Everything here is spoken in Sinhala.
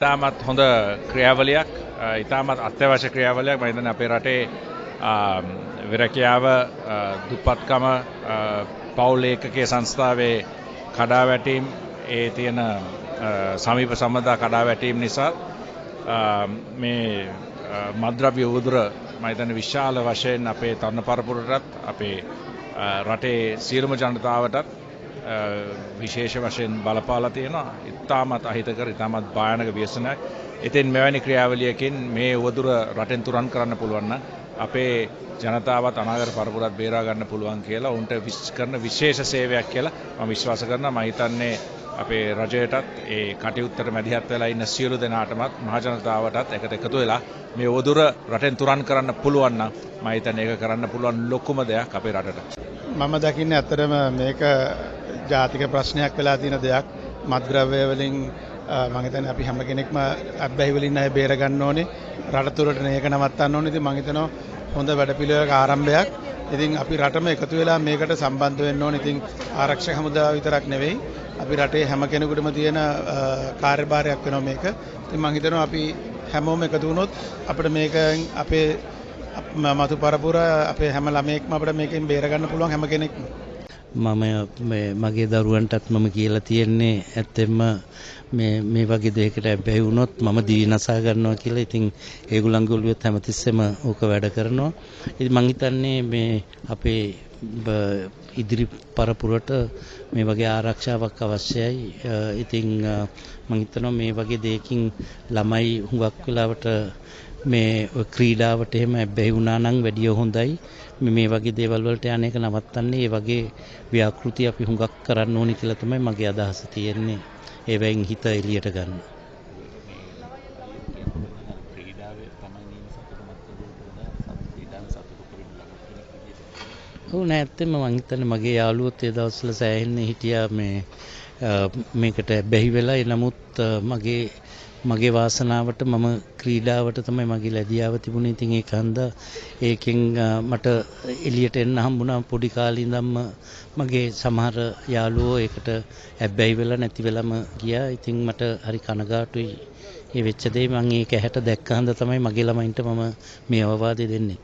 ඉතාමත් හොඳ ක්‍රියාවලියක් ඉතාමත් අත්‍යවශ්‍ය ක්‍රියාවලියක් මම හිතන්නේ අපේ රටේ විරකියාව දුප්පත්කම පවුල් ඒකකයේ සංස්ථාවේ කඩාවැටීම් ඒ තියෙන සමීප සම්බන්ධතා කඩාවැටීම් නිසා මේ මද්ද්‍රව්‍ය උදුර මම හිතන්නේ විශාල වශයෙන් අපේ තරුණ පරපුරටත් අපේ රටේ සියලුම ජනතාවටත් විශේෂ වශයෙන් බලපාලා තියෙනවා. ඉතාමත් අහිතකර ඉතාමත් භයානක ව්‍යසනයක්. ඉතින් මෙවැනි ක්‍රියාවලියකින් මේ උවදුර රටෙන් තුරන් කරන්න පුළුවන් නම් අපේ ජනතාවත් අනාගත පරපුරත් බේරා ගන්න පුළුවන් කියලා උන්ට කරන විශේෂ සේවයක් කියලා මම විශ්වාස කරනවා. මම හිතන්නේ අපේ රජයටත් ඒ කටයුත්තට මැදිහත් වෙලා ඉන්න සියලු දෙනාටමත් මහ ජනතාවටත් එකට එකතු වෙලා මේ උවදුර රටෙන් තුරන් කරන්න පුළුවන් නම් මම හිතන්නේ ඒක කරන්න පුළුවන් ලොකුම දෙයක් අපේ රටට. මම දකින්නේ ඇත්තටම මේක ජාතික ප්‍රශ්නයක් වෙලා තියෙන දෙයක්. මත්ද්‍රව්‍ය වලින් මම හිතන්නේ අපි හැම කෙනෙක්ම අත්බැහි වලින් අය බේර ගන්න ඕනේ. රට තුරට මේක නවත්තන්න ඕනේ. ඉතින් මම හිතනවා හොඳ වැඩපිළිවෙලක ආරම්භයක්. ඉතින් අපි රටම එකතු වෙලා මේකට සම්බන්ධ වෙන්න ඕනේ. ඉතින් ආරක්ෂක හමුදාව විතරක් නෙවෙයි අපි රටේ හැම කෙනෙකුටම තියෙන කාර්යභාරයක් වෙනවා මේක. ඉතින් මම හිතනවා අපි හැමෝම එකතු වුණොත් අපිට මේක අපේ මතු පරපුර අපේ හැම ළමයෙක්ම අපිට මේකෙන් බේර ගන්න පුළුවන් හැම කෙනෙක්ම. මම මගේ දරුවන්ටත් මම කියලා තියෙන්නේ ඇත්තෙන්ම මේ වගේ දෙයකට බැහැ වුණොත් මම දිවිනසා ගන්නවා කියලා. ඉතින් ඒගොල්ලන්ගේ ඔළුවෙත් හැමතිස්සෙම ඕක වැඩ කරනවා. ඉතින් මං හිතන්නේ මේ අපේ ඉදිරි පරපුරට මේ වගේ ආරක්ෂාවක් අවශ්‍යයි. ඉතින් මං හිතනවා මේ වගේ දෙයකින් ළමයි හුඟක් වෙලාවට මේ ක්‍රීඩාවට එහෙම බැහැ වුණා නම් වැඩිය හොඳයි. මේ වගේ දේවල් වලට යන එක නවත්තන්නේ ඒ වගේ ව්‍යාකෘති අපි හුඟක් කරන්න ඕනි කියලා තමයි මගේ අදහස තියෙන්නේ. ඒවෙන් හිත එළියට ගන්න. ඔව් නැත්තෙම මං හිතන්නේ මගේ යාළුවොත් ඒ දවස්වල සෑහෙන්න හිටියා මේකට බැහි වෙලා. නමුත් මගේ වාසනාවට මම ක්‍රීඩාවට තමයි මගේ ලැබියාව තිබුණේ. ඉතින් ඒක හන්දා ඒකෙන් මට එළියට එන්න හම්බුණා. පොඩි කාලේ ඉඳන්ම මගේ සමහර යාළුවෝ ඒකට ඇබ්බැහි වෙලා නැති වෙලම ගියා. ඉතින් මට හරි කනගාටුයි ඒ වෙච්ච දේ. මම ඒක ඇහැට දැක්ක හන්දා තමයි මගේ ළමයින්ට මම මේ අවවාදය දෙන්නේ.